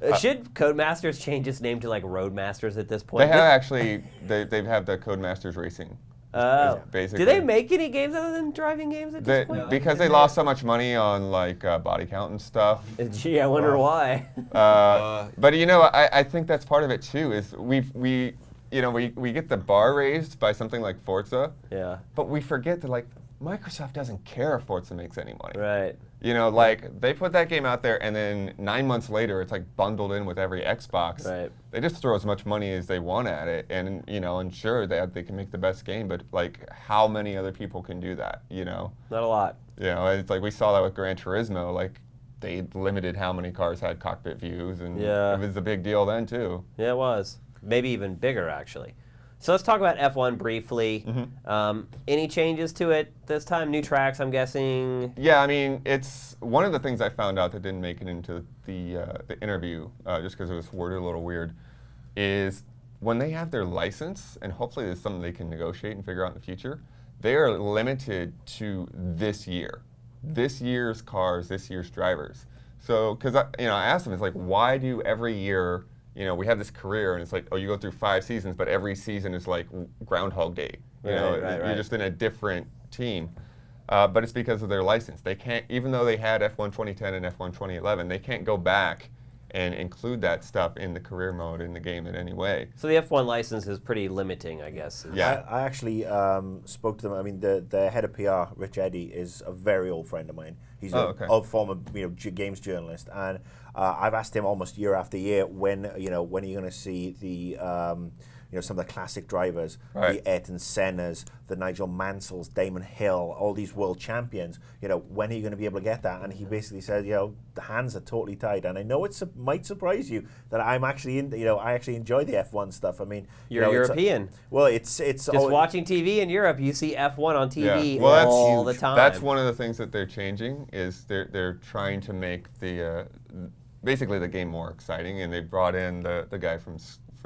to. Should Codemasters change its name to like Roadmasters at this point? They have actually. They've had the Codemasters Racing. Basically. Do they make any games other than driving games at this point? Because they lost so much money on like body count and stuff. Gee, I wonder why. But I think that's part of it too. Is we get the bar raised by something like Forza. Yeah. But we forget that like Microsoft doesn't care if Forza makes any money. Right. You know, like they put that game out there, and then 9 months later, it's like bundled in with every Xbox. Right. They just throw as much money as they want at it, and you know, and sure, they can make the best game, but like, how many other people can do that? You know, Not a lot. you know, it's like we saw that with Gran Turismo. Like, they limited how many cars had cockpit views, and Yeah. it was a big deal then too. Yeah, it was. Maybe even bigger, actually. So let's talk about F1 briefly. Any changes to it this time? New tracks, I'm guessing? Yeah, I mean, it's one of the things I found out that didn't make it into the interview, just because it was worded a little weird, is when they have their license, and hopefully there's something they can negotiate and figure out in the future, they are limited to this year. This year's cars, this year's drivers. So, because I asked them, it's like, why do every year, we have this career, and it's like, oh, you go through 5 seasons, but every season is like Groundhog Day. You're just in a different team. But it's because of their license. They can't, even though they had F1 2010 and F1 2011, they can't go back and include that stuff in the career mode in the game in any way. So the F1 license is pretty limiting, I guess. Yeah. I actually spoke to them. I mean, the head of PR, Rich Eddy, is a very old friend of mine. He's a former games journalist, and I've asked him almost year after year when are you going to see the some of the classic drivers, the Ayrton Sennas, the Nigel Mansells, Damon Hill, all these world champions. When are you going to be able to get that? And he basically said, the hands are totally tied. And I know it might surprise you that I'm actually I actually enjoy the F1 stuff. I mean, You're European. It's just watching TV in Europe. You see F1 on TV well, all the time. That's one of the things that they're changing, is they're trying to make the basically the game more exciting, and they brought in the guy from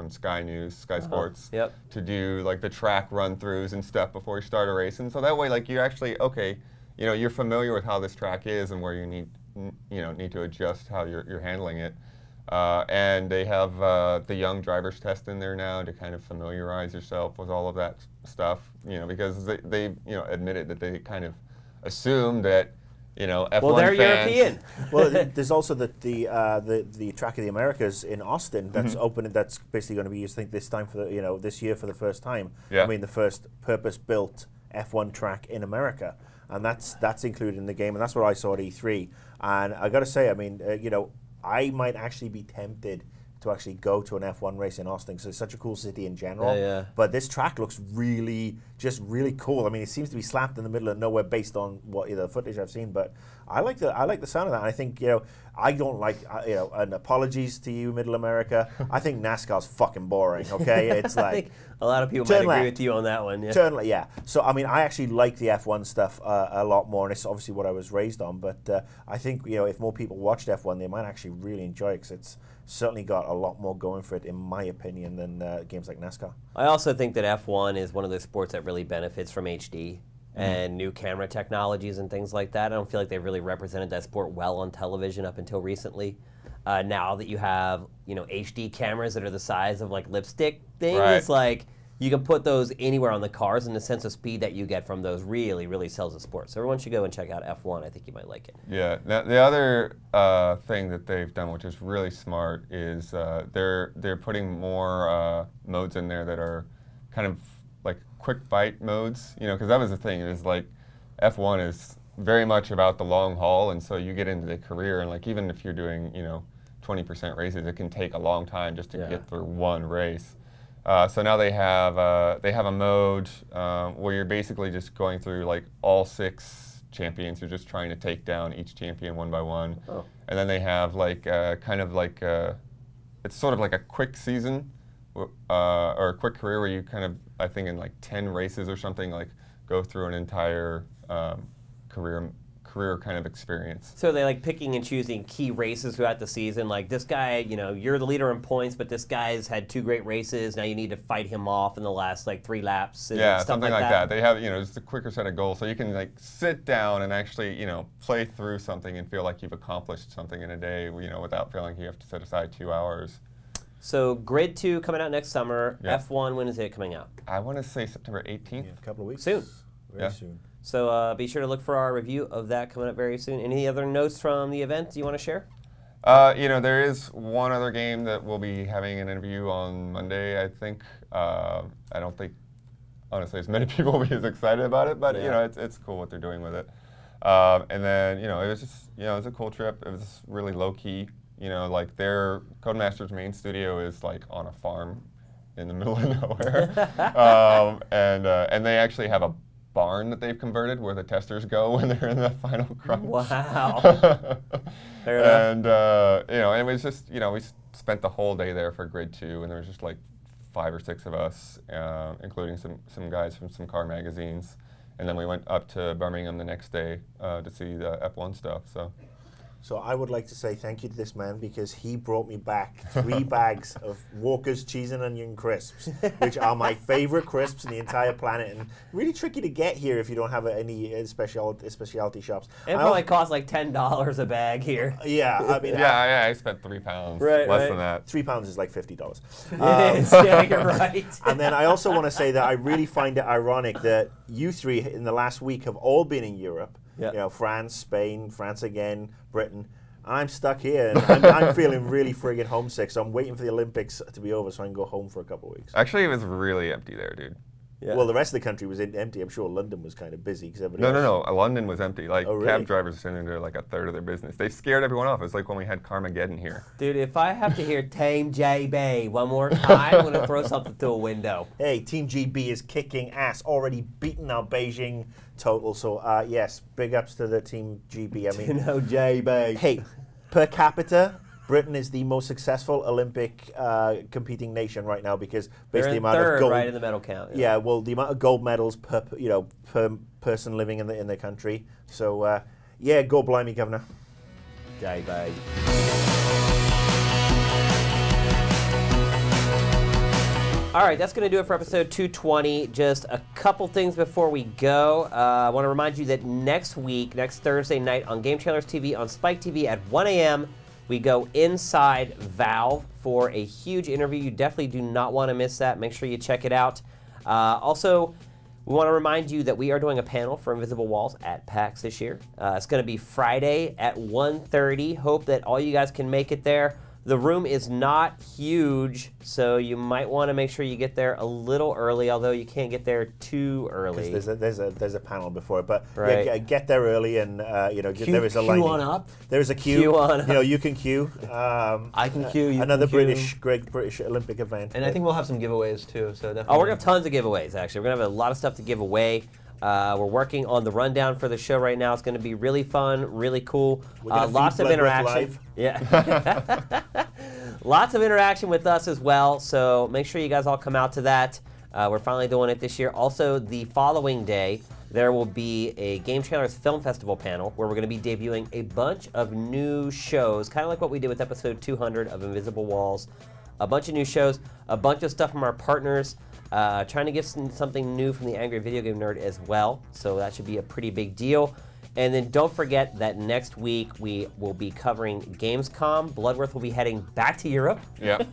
Sky News, Sky Sports, to do like the track run-throughs and stuff before you start a race, and so that way, like, you're actually you're familiar with how this track is and where you need to adjust how you're handling it, and they have the young drivers test in there now to kind of familiarize yourself with all of that stuff, because they admitted that they kind of assume that. F1 well, they're fans. European. Well, there's also the Track of the Americas in Austin that's opening. That's basically going to be, I think, this time for this year for the first time. Yeah. I mean, the first purpose-built F1 track in America, and that's included in the game, and that's what I saw at E3. And I got to say, I mean, I might actually be tempted to actually go to an F1 race in Austin, because it's such a cool city in general. Yeah. But this track looks really cool. I mean, it seems to be slapped in the middle of nowhere based on the footage I've seen. But I like the sound of that. And I think I don't like and apologies to you, Middle America. I think NASCAR's fucking boring. Okay, it's like. I think a lot of people might agree with you on that one. Yeah. Turn left, yeah. So I mean, I actually like the F1 stuff a lot more, and it's obviously what I was raised on. But I think if more people watched F1, they might actually really enjoy it, because it's certainly got a lot more going for it, in my opinion, than games like NASCAR. I also think that F1 is one of those sports that really benefits from HD and new camera technologies and things like that. I don't feel like they've really represented that sport well on television up until recently. Now that you have HD cameras that are the size of like lipstick things, it's like you can put those anywhere on the cars, and the sense of speed that you get from those really, really sells the sport. So everyone should go and check out F1. I think you might like it. Yeah. Now, the other thing that they've done, which is really smart, is they're putting more modes in there that are kind of like quick bite modes. Because that was the thing. Is like F1 is very much about the long haul, and so you get into the career, and like even if you're doing 20% races, it can take a long time just to get through one race. So now they have a mode where you're basically just going through like all 6 champions. You're just trying to take down each champion one by one. Oh. And then they have like it's sort of like a quick season or a quick career where you kind of, I think in like 10 races or something, like go through an entire career kind of experience. So they like picking and choosing key races throughout the season. Like this guy, you're the leader in points, but this guy's had 2 great races. Now you need to fight him off in the last like 3 laps. And stuff something like that. They have just a quicker set of goals, so you can like sit down and actually play through something and feel like you've accomplished something in a day, without feeling you have to set aside 2 hours. So Grid 2 coming out next summer. F1, when is it coming out? I want to say September 18th. Yeah, a couple of weeks. Soon. Very soon. So be sure to look for our review of that coming up very soon. Any other notes from the event you want to share? There is one other game that we'll be having an interview on Monday, I think. I don't think, honestly, as many people will be as excited about it, but it's cool what they're doing with it. And then, you know, it was just, you know, it was a cool trip. It was really low key. You know, like their Codemasters main studio is like on a farm in the middle of nowhere. And they actually have a barn that they've converted where the testers go when they're in the final crunch. Wow. Fair enough. And, you know, and it was just, you know, we spent the whole day there for Grid 2, and there was just like 5 or 6 of us, including some guys from some car magazines. And then we went up to Birmingham the next day to see the F1 stuff. So I would like to say thank you to this man because he brought me back 3 bags of Walker's cheese and onion crisps, which are my favorite crisps in the entire planet, and really tricky to get here if you don't have any specialty shops. It probably costs like $10 a bag here. Yeah, I mean, yeah, I spent £3, Right, less than that. £3 is like $50. It is, yeah, you're right. And then I also want to say that I really find it ironic that you 3 in the last week have all been in Europe. Yep. You know, France, Spain, France again, Britain. I'm stuck here, and I'm feeling really friggin' homesick. So I'm waiting for the Olympics to be over so I can go home for a couple of weeks. Actually, it was really empty there, dude. Yeah. Well, the rest of the country was empty. I'm sure London was kind of busy because No. London was empty. Like, Oh, really? cab drivers sent into like a third of their business. They scared everyone off. It's like when we had Carmageddon here. Dude, if I have to hear Team JB one more time, I'm going to throw something through a window. Hey, Team GB is kicking ass, already beaten our Beijing total. So, yes, big ups to the Team GB. I mean, You know, JB. hey, per capita, Britain is the most successful Olympic competing nation right now because They're basically in the amount third, of gold, right in the medal count. yeah, well, the amount of gold medals per person living in the country. So, yeah, go blimey, Governor. JB. All right, that's going to do it for episode 220. Just a couple things before we go. I want to remind you that next week, next Thursday night on Game Trailers TV on Spike TV at 1 a.m., we go inside Valve for a huge interview. You definitely do not want to miss that. Make sure you check it out. Also, we want to remind you that we are doing a panel for Invisible Walls at PAX this year. It's going to be Friday at 1:30. Hope that all you guys can make it there. The room is not huge, so you might want to make sure you get there a little early, although you can't get there too early. There's a panel before it, but Right. yeah, get there early and you know there is a line. Queue on up. There is a queue. Queue on You know, you can queue. I can queue. You Another can queue. great British Olympic event. And I think we'll have some giveaways too. So definitely. Oh, we're going to have tons of giveaways, actually. We're going to have a lot of stuff to give away. We're working on the rundown for the show right now. It's going to be really fun, really cool. We're gonna Lots feed of Bloodworth interaction. live. Yeah. Lots of interaction with us as well, so make sure you guys all come out to that. We're finally doing it this year. Also, the following day, there will be a Game Trailers Film Festival panel where we're going to be debuting a bunch of new shows, kind of like what we did with episode 200 of Invisible Walls. A bunch of new shows, a bunch of stuff from our partners, trying to get something new from the Angry Video Game Nerd as well, so that should be a pretty big deal. And then don't forget that next week we will be covering Gamescom. Bloodworth will be heading back to Europe. Yeah.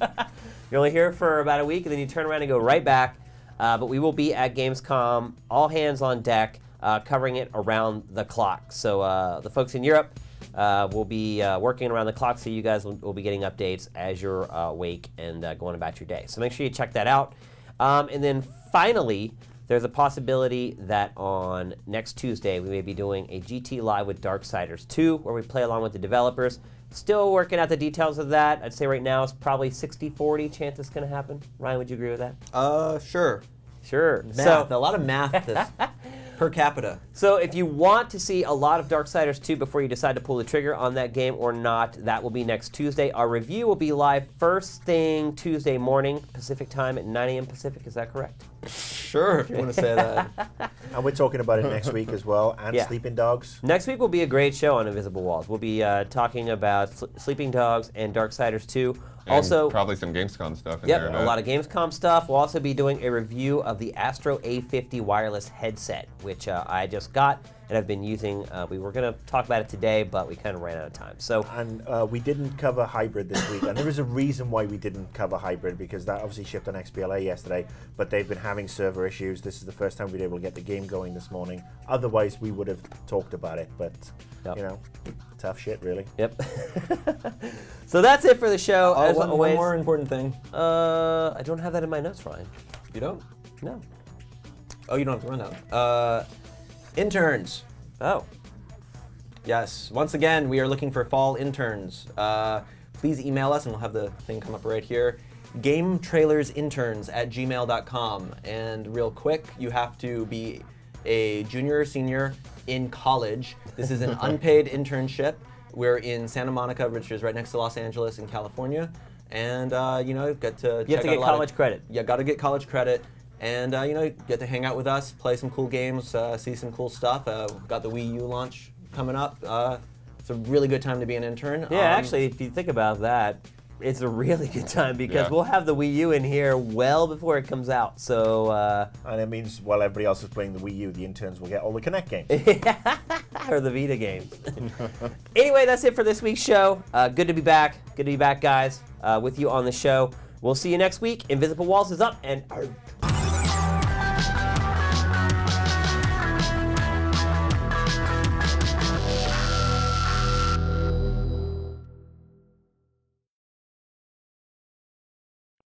You're only here for about a week, and then you turn around and go right back. But we will be at Gamescom, all hands on deck, covering it around the clock. So the folks in Europe will be working around the clock, so you guys will be getting updates as you're awake and going about your day. So make sure you check that out. And then finally, there's a possibility that on next Tuesday we may be doing a GT Live with Darksiders 2, where we play along with the developers. Still working out the details of that. I'd say right now it's probably 60-40 chance it's going to happen. Ryan, would you agree with that? Sure. Sure. Math. A lot of math this per capita. So if you want to see a lot of Darksiders 2 before you decide to pull the trigger on that game or not, that will be next Tuesday. Our review will be live first thing Tuesday morning, Pacific time at 9 a.m. Pacific. Is that correct? Sure, if you want to say that. And we're talking about it next week as well, and Yeah. Sleeping Dogs. Next week will be a great show on Invisible Walls. We'll be talking about Sleeping Dogs and Darksiders 2. And Also, probably some Gamescom stuff in yep, there. a lot of Gamescom stuff. We'll also be doing a review of the Astro A50 wireless headset, which I just got and I've been using. We were going to talk about it today, but we kind of ran out of time. So, And we didn't cover hybrid this week, and there is a reason why we didn't cover hybrid, because that obviously shipped on XBLA yesterday, but they've been having server issues. This is the first time we've been able to get the game going this morning. Otherwise, we would have talked about it, but, Yep. you know, tough shit, really. yep. So that's it for the show. As One always, more important thing. I don't have that in my notes, Ryan. You don't? No. Oh, you don't have to run out. Interns. Oh. Yes. Once again, we are looking for fall interns. Please email us, and we'll have the thing come up right here. GameTrailersInterns@gmail.com. And real quick, you have to be a junior or senior in college. This is an unpaid internship. We're in Santa Monica, which is right next to Los Angeles in California. And, you know, get to You have to get college credit. Yeah, got to get college credit. And, you know, get to hang out with us, play some cool games, see some cool stuff. We've got the Wii U launch coming up. It's a really good time to be an intern. Yeah, actually, if you think about that, it's a really good time because we'll have the Wii U in here well before it comes out. So, and it means while everybody else is playing the Wii U, the interns will get all the Kinect games. or the Vita games. Anyway, that's it for this week's show. Good to be back. Good to be back, guys, with you on the show. We'll see you next week. Invisible Walls is up and...